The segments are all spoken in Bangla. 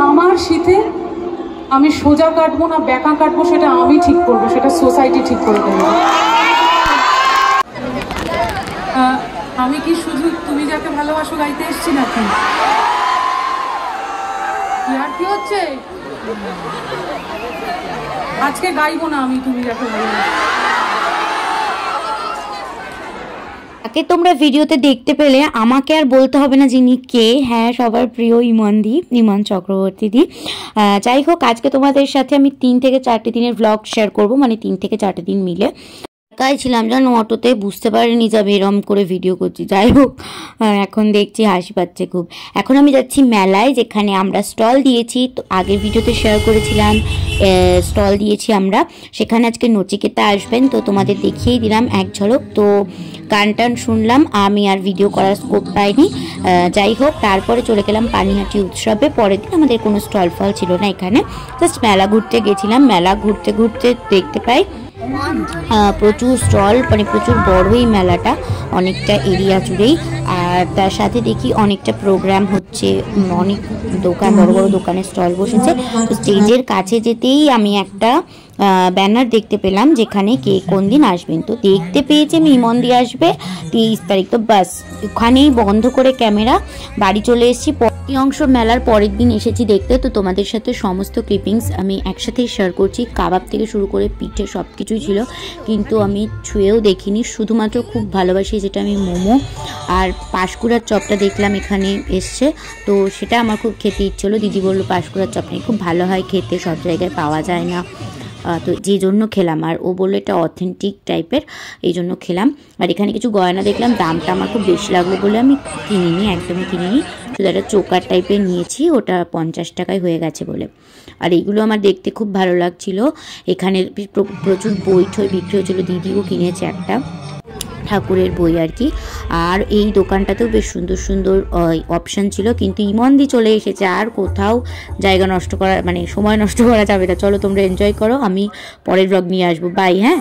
আমার শীতে আমি সোজা কাটবো না বেঁকা কাটবো সেটা আমি ঠিক করবো, সেটা সোসাইটি ঠিক করে দেবে। আমি কি শুধু তুমি যাকে ভালোবাসো গাইতে এসছি নাকি? আর কি হচ্ছে? আজকে গাইবো না আমি তুমি যাকে ভালোবাসো। তাকে তোমরা ভিডিওতে দেখতে পেলে, আমাকে আর বলতে হবে না যিনি কে। হ্যাঁ, সবার প্রিয় ইমন চক্রবর্তী দি। যাই হোক, আজকে তোমাদের সাথে আমি 3 থেকে 4টে দিনের ব্লগ শেয়ার করব, মানে 3 থেকে 4টে দিন মিলে। একাই ছিলাম জানো অটোতে, বুঝতে পারিনি যে আমি এরম করে ভিডিও করছি। যাই হোক, এখন দেখছি হাসি পাচ্ছে খুব। এখন আমি যাচ্ছি মেলায়, যেখানে আমরা স্টল দিয়েছি। তো আগের ভিডিওতে শেয়ার করেছিলাম স্টল দিয়েছি আমরা, সেখানে আজকে নচিকেতা আসবেন, তো তোমাদের দেখিয়েই দিলাম এক ঝলক। তো গান টান শুনলাম, আমি আর ভিডিও করার স্কোপ পাইনি। যাই হোক, তারপরে চলে গেলাম পানিহাটি উৎসবে। পরের দিন আমাদের কোনো স্টল ফল ছিল না এখানে, জাস্ট মেলা ঘুরতে গেছিলাম। মেলা ঘুরতে ঘুরতে দেখতে পাই প্রচুর স্টল, মানে প্রচুর বড় এই মেলাটা, অনেকটা এরিয়া জুড়েই। আর তার সাথে দেখি অনেকটা প্রোগ্রাম হচ্ছে, অনেক দোকান, বড় বড় দোকানের স্টল বসেছে। তো স্টেজের কাছে যেতেই আমি একটা ব্যানার দেখতে পেলাম, যেখানে কে কোন দিন আসবেন। তো দেখতে পেয়েছি আমি ইমনদি আসবে 23 তারিখ। তো বাস ওখানেই বন্ধ করে ক্যামেরা বাড়ি চলে এসেছি। এই অংশ মেলার পরের দিন এসেছি দেখতে। তো তোমাদের সাথে সমস্ত ক্লিপিংস আমি একসাথেই শেয়ার করছি। কাবাব থেকে শুরু করে পিঠে সব কিছুই ছিল, কিন্তু আমি ছুঁয়েও দেখিনি। শুধুমাত্র খুব ভালোবাসি যেটা আমি মোমো আর পাঁশকুড়ার চপটা দেখলাম এখানে এসছে, তো সেটা আমার খুব খেতে ইচ্ছে হলো। দিদি বললো পাঁশকুড়ার চপ নাকি খুব ভালো হয় খেতে, সব জায়গায় পাওয়া যায় না, তো যে জন্য খেলাম। আর ও বললো এটা অথেন্টিক টাইপের, এই জন্য খেলাম। আর এখানে কিছু গয়না দেখলাম, দামটা আমার খুব বেশি লাগলো বলে আমি কিনিনি, একদমই কিনিনি। শুধু একটা চোকার টাইপের নিয়েছি, ওটা 50 টাকায় হয়ে গেছে বলে। আর এইগুলো আমার দেখতে খুব ভালো লাগছিল। এখানে প্রচুর বই ঠই বিক্রি হচ্ছিলো, দিদিও কিনেছে একটা ঠাকুরের বই আর কি। আর এই দোকানটাতেও বেশ সুন্দর সুন্দর অপশান ছিল, কিন্তু ইমনদি চলে এসেছে, আর কোথাও জায়গা নষ্ট করা, মানে সময় নষ্ট করা যাবে না। চলো তোমরা এনজয় করো, আমি পরের ব্লগ নিয়ে আসবো। বাই। হ্যাঁ।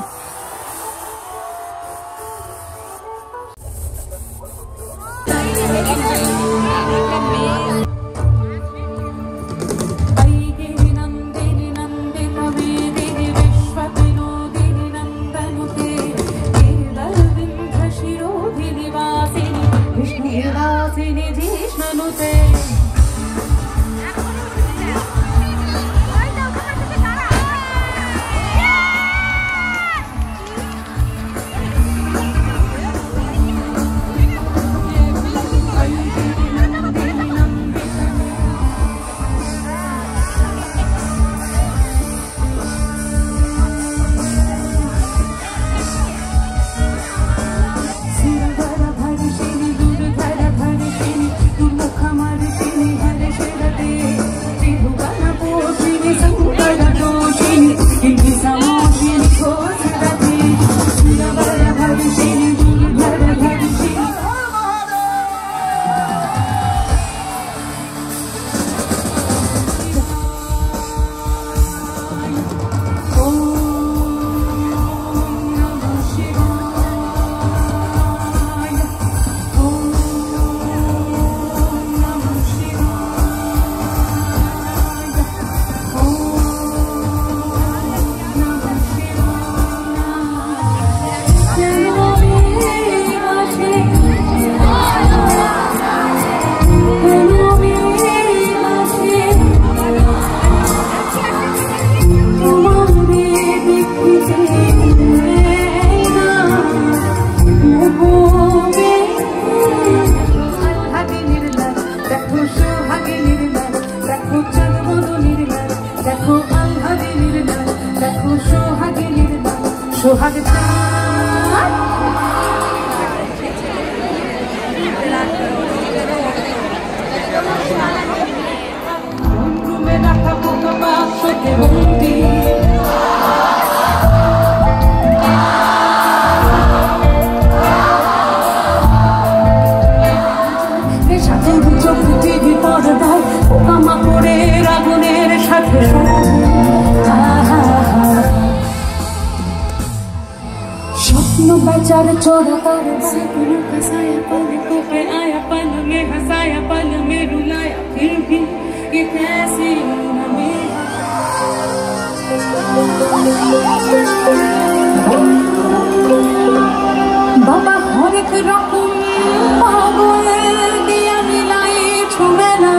बेचारा चौदह तार सपनों का साया पलकों पे आया, पल में हंसाया, पल में रुलाया, फिर भी कि कैसी नमी बाबा हरेक रकम पागल दिया मिलाई छुबे ना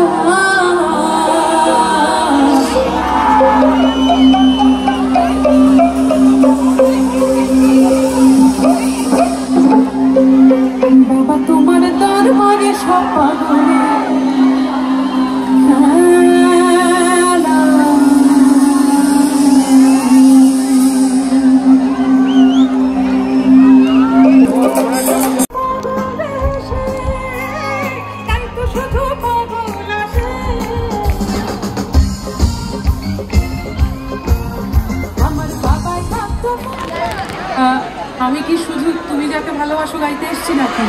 बाबा तुम्हार दरबारे सब पागले আমি কি শুধু তুমি যাকে ভালোবাসো গাইতে এসেছি নাকি?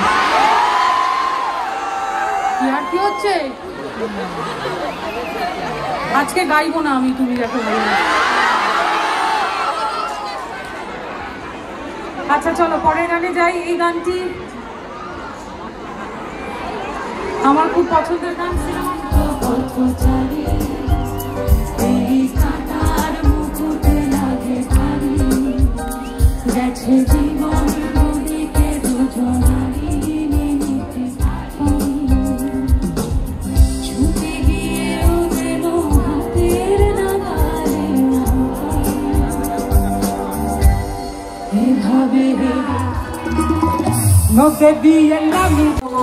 আর কি হচ্ছে? আজকে গাইবো না আমি তুমি যাকে ভালোবাসো। আচ্ছা চলো পরের গানে যাই। এই গানটি আমার খুব পছন্দের গান। সিনেমা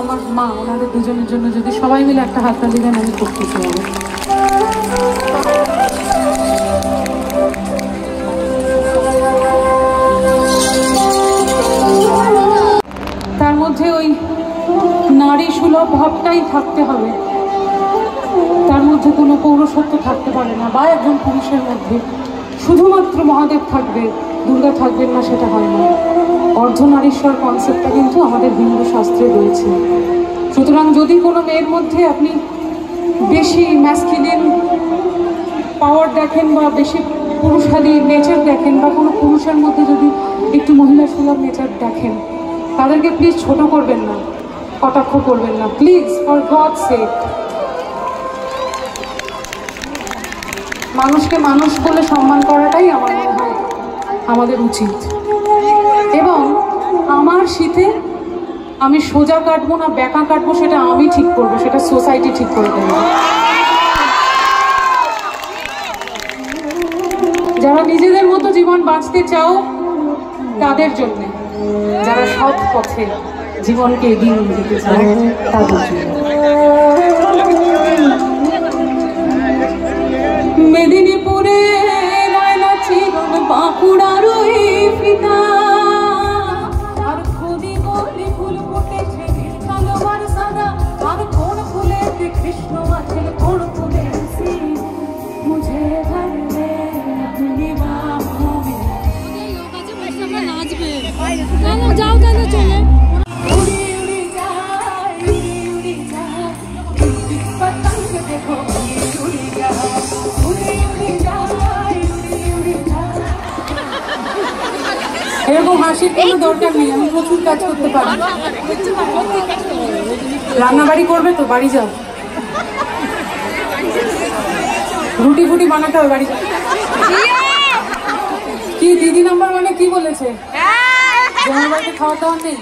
আমার মা, ওনাদের দুজনের জন্য যদি সবাই মিলে একটা হাততালি দেন আমি খুব খুশি হব। তার মধ্যে ওই নারী সুলভ ভাবটাই থাকতে হবে, তার মধ্যে কোনো পৌরসত্ব থাকতে পারে না। বা একজন পুরুষের মধ্যে শুধুমাত্র মহাদেব থাকবে, দুর্গা থাকবেন না, সেটা হয় না। অর্ধনারীশ্বর কনসেপ্টটা কিন্তু আমাদের হিন্দু শাস্ত্রে রয়েছে। সুতরাং যদি কোনো মেয়ের মধ্যে আপনি বেশি ম্যাসকুলিন পাওয়ার দেখেন বা বেশি পুরুষালী নেচার দেখেন, বা কোনো পুরুষের মধ্যে যদি একটু মহিলা সুলভ নেচার দেখেন, তাদেরকে প্লিজ ছোট করবেন না, কটাক্ষ করবেন না, প্লিজ, ফর গড সেক। মানুষকে মানুষ বলে সম্মান করাটাই আমার মনে হয় আমাদের উচিত। এবং আমার শীতে আমি সোজা কাটবো না বেঁকা কাটবো সেটা আমি ঠিক করবো, সেটা সোসাইটি ঠিক করে দেবে। যারা নিজেদের মতো জীবন বাঁচতে চাও তাদের জন্য, যারা সৎ পথে জীবনকে এগিয়ে নিয়ে যেতে চাও তাদের জন্য। মেদিনীপুরে রায়না চিরন বাঁকুড়ার ওই ফিতা, আর খুদি গলি ফুল ফুটেছে নীল কালো আর সাদা, আর কোন ফুলেতে কৃষ্ণ আছে কোন ফুলে মুঝে ধরলে আপনি বাহু মে। নাচবে যাও তাহলে চলে। উড়ি উড়ি যায়, উড়ি উড়ি যায়, পতঙ্গ দেখো উড়ি যায়, উড়ি উড়ি যায়, উড়ি উড়ি যায়। এরকম হাসির কোনো দরকার নেই, আমি প্রচুর কাজ করতে পারি। রান্নাবাড়ি করবে তো বাড়ি যাও, রুটি ফুটি বানাতে হবে বাড়ি। কি দিদি নাম্বার মানে কি বলেছে? আমার বাড়িতে খাওয়া দাওয়া নেই,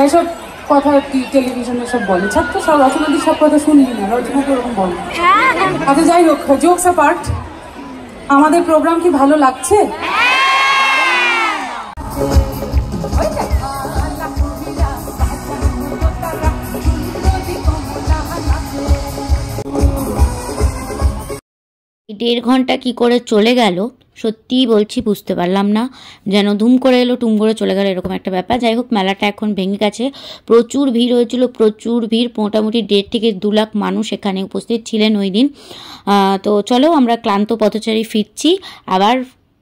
এইসব কথা কি টেলিভিশনে সব বলে। ছাত্র সব রচনাদি সব কথা শুনবি না, রচনা তো ওরকম বলে। আচ্ছা যাই হোক, জোকস অ্যাপার্ট, আমাদের প্রোগ্রাম কি ভালো লাগছে? দেড় ঘন্টা কি করে চলে গেল সত্যিই বলছি বুঝতে পারলাম না, যেন ধুম করে এলো টুম করে চলে গেল, এরকম একটা ব্যাপার। যাই হোক, মেলাটা এখন ভেঙে গেছে, প্রচুর ভিড় হয়েছিল, প্রচুর ভিড়, মোটামুটি 1.5 থেকে 2 লাখ মানুষ এখানে উপস্থিত ছিলেন ওই দিন। তো চলো আমরা ক্লান্ত পথচারী ফিরছি, আবার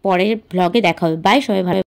পরের ব্লগে দেখা হবে। বাই, সবাই ভালো।